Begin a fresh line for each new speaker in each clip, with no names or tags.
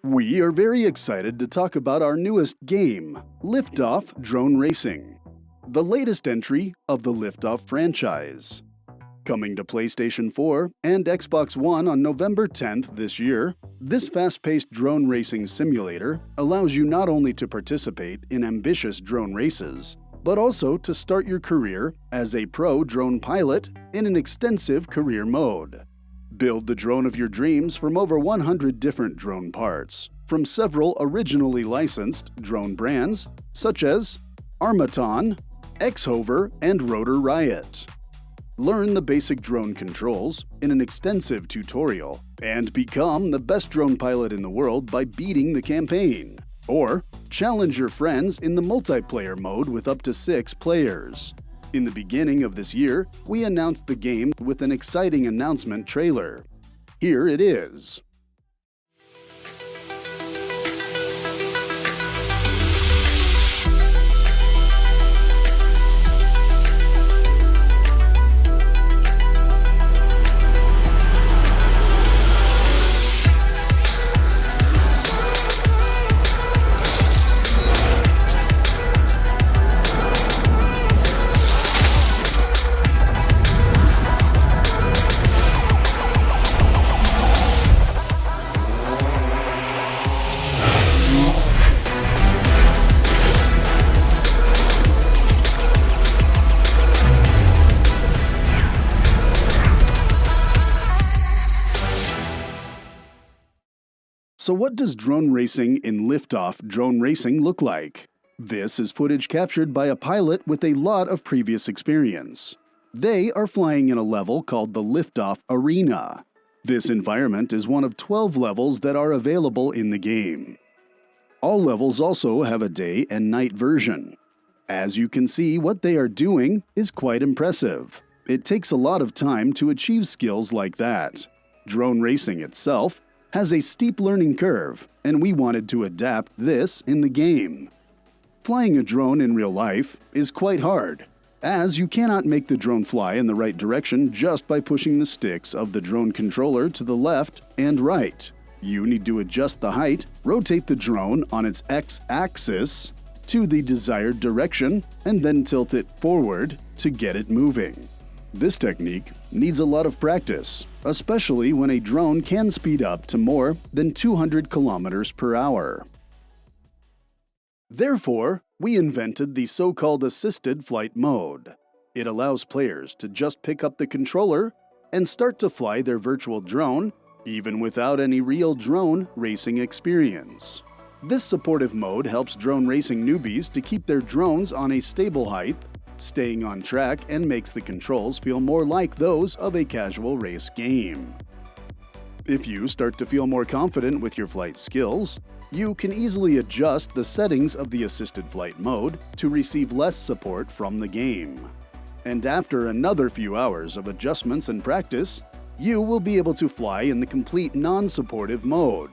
We are very excited to talk about our newest game, Liftoff Drone Racing, the latest entry of the Liftoff franchise. Coming to PlayStation 4 and Xbox One on November 10th this year, this fast-paced drone racing simulator allows you not only to participate in ambitious drone races, but also to start your career as a pro drone pilot in an extensive career mode. Build the drone of your dreams from over 100 different drone parts, from several originally licensed drone brands such as Armaton, Xhover, and Rotor Riot. Learn the basic drone controls in an extensive tutorial and become the best drone pilot in the world by beating the campaign. Or challenge your friends in the multiplayer mode with up to 6 players. In the beginning of this year, we announced the game with an exciting announcement trailer. Here it is. So what does drone racing in Liftoff Drone Racing look like? This is footage captured by a pilot with a lot of previous experience. They are flying in a level called the Liftoff Arena. This environment is one of 12 levels that are available in the game. All levels also have a day and night version. As you can see, what they are doing is quite impressive. It takes a lot of time to achieve skills like that. Drone racing itself has a steep learning curve, and we wanted to adapt this in the game. Flying a drone in real life is quite hard, as you cannot make the drone fly in the right direction just by pushing the sticks of the drone controller to the left and right. You need to adjust the height, rotate the drone on its x-axis to the desired direction, and then tilt it forward to get it moving. This technique needs a lot of practice, especially when a drone can speed up to more than 200 kilometers per hour. Therefore, we invented the so-called assisted flight mode. It allows players to just pick up the controller and start to fly their virtual drone, even without any real drone racing experience. This supportive mode helps drone racing newbies to keep their drones on a stable height, staying on track, and makes the controls feel more like those of a casual race game. If you start to feel more confident with your flight skills, you can easily adjust the settings of the assisted flight mode to receive less support from the game. And after another few hours of adjustments and practice, you will be able to fly in the complete non-supportive mode,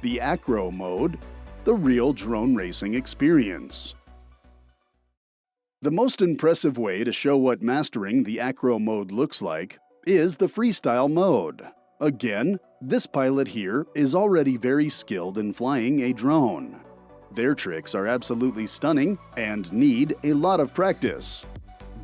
the acro mode, the real drone racing experience. The most impressive way to show what mastering the acro mode looks like is the freestyle mode. Again, this pilot here is already very skilled in flying a drone. Their tricks are absolutely stunning and need a lot of practice.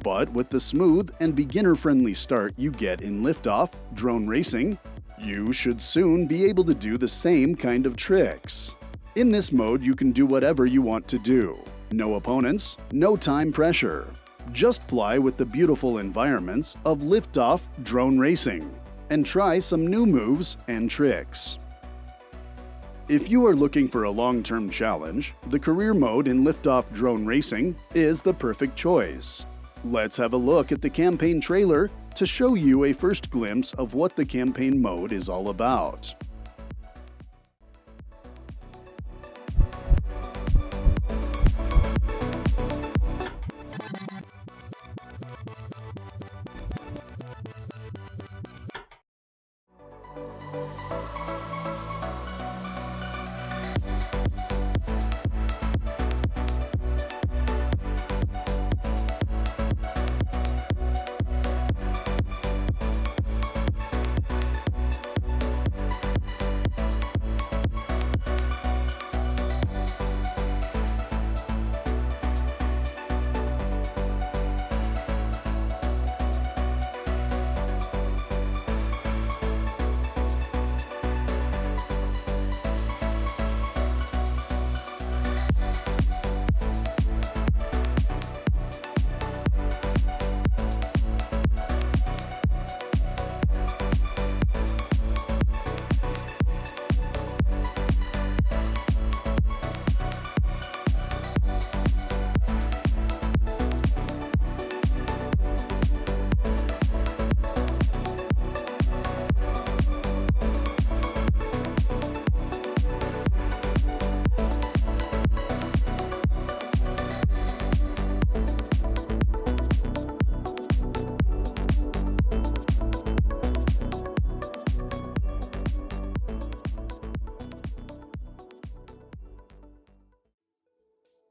But with the smooth and beginner-friendly start you get in Liftoff Drone Racing, you should soon be able to do the same kind of tricks. In this mode, you can do whatever you want to do. No opponents, no time pressure. Just fly with the beautiful environments of Liftoff Drone Racing and try some new moves and tricks. If you are looking for a long-term challenge, the career mode in Liftoff Drone Racing is the perfect choice. Let's have a look at the campaign trailer to show you a first glimpse of what the campaign mode is all about.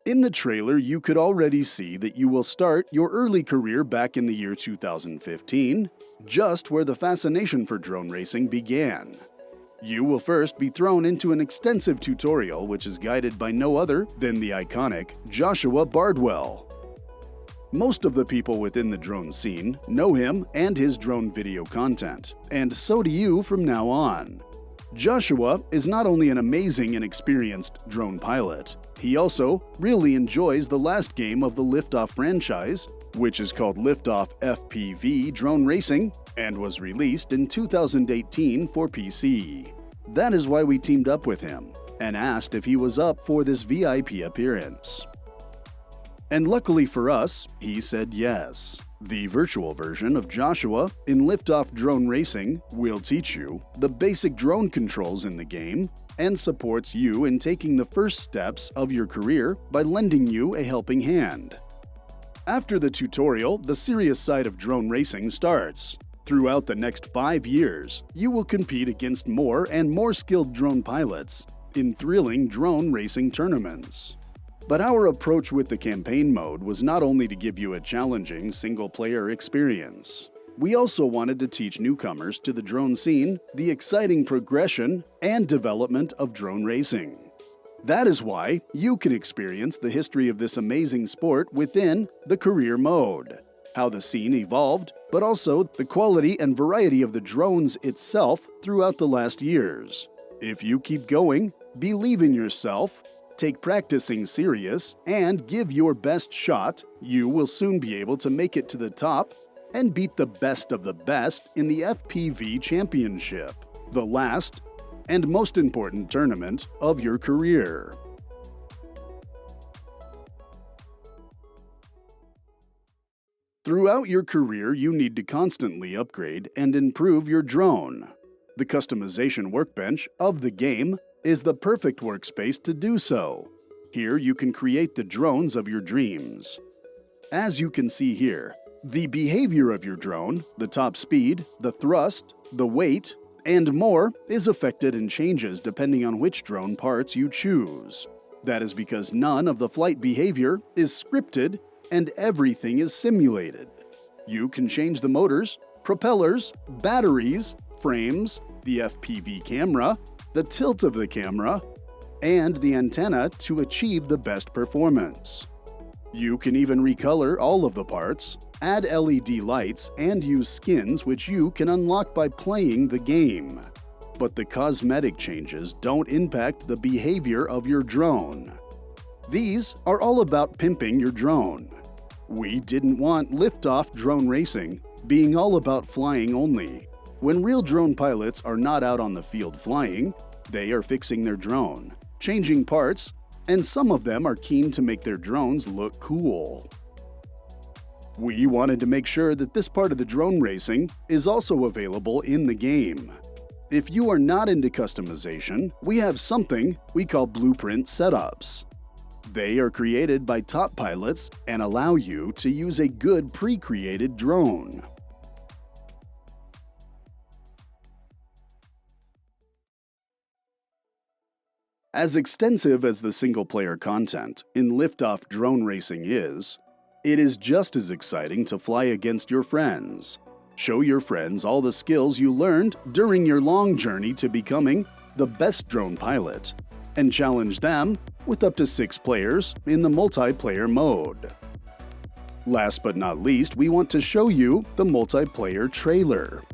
In the trailer, you could already see that you will start your early career back in the year 2015, just where the fascination for drone racing began. You will first be thrown into an extensive tutorial which is guided by no other than the iconic Joshua Bardwell. Most of the people within the drone scene know him and his drone video content, and so do you from now on. Joshua is not only an amazing and experienced drone pilot, he also really enjoys the last game of the Liftoff franchise, which is called Liftoff FPV Drone Racing and was released in 2018 for PC. That is why we teamed up with him and asked if he was up for this VIP appearance. And luckily for us, he said yes. The virtual version of Joshua in Liftoff Drone Racing will teach you the basic drone controls in the game and supports you in taking the first steps of your career by lending you a helping hand. After the tutorial, the serious side of drone racing starts. Throughout the next 5 years, you will compete against more and more skilled drone pilots in thrilling drone racing tournaments. But our approach with the campaign mode was not only to give you a challenging single-player experience. We also wanted to teach newcomers to the drone scene the exciting progression and development of drone racing. That is why you can experience the history of this amazing sport within the career mode, how the scene evolved, but also the quality and variety of the drones itself throughout the last years. If you keep going, believe in yourself, take practicing serious, and give your best shot, you will soon be able to make it to the top and beat the best of the best in the FPV Championship, the last and most important tournament of your career. Throughout your career, you need to constantly upgrade and improve your drone. The customization workbench of the game is the perfect workspace to do so. Here you can create the drones of your dreams. As you can see here, the behavior of your drone, the top speed, the thrust, the weight, and more is affected and changes depending on which drone parts you choose. That is because none of the flight behavior is scripted and everything is simulated. You can change the motors, propellers, batteries, frames, the FPV camera, the tilt of the camera, and the antenna to achieve the best performance. You can even recolor all of the parts, add LED lights, and use skins which you can unlock by playing the game. But the cosmetic changes don't impact the behavior of your drone. These are all about pimping your drone. We didn't want Liftoff Drone Racing being all about flying only. When real drone pilots are not out on the field flying, they are fixing their drone, changing parts, and some of them are keen to make their drones look cool. We wanted to make sure that this part of the drone racing is also available in the game. If you are not into customization, we have something we call blueprint setups. They are created by top pilots and allow you to use a good pre-created drone. As extensive as the single-player content in Liftoff Drone Racing is, it is just as exciting to fly against your friends. Show your friends all the skills you learned during your long journey to becoming the best drone pilot, and challenge them with up to 6 players in the multiplayer mode. Last but not least, we want to show you the multiplayer trailer.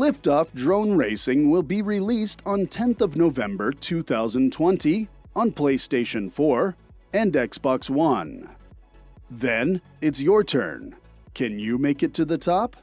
Liftoff Drone Racing will be released on 10th of November 2020 on PlayStation 4 and Xbox One. Then, it's your turn. Can you make it to the top?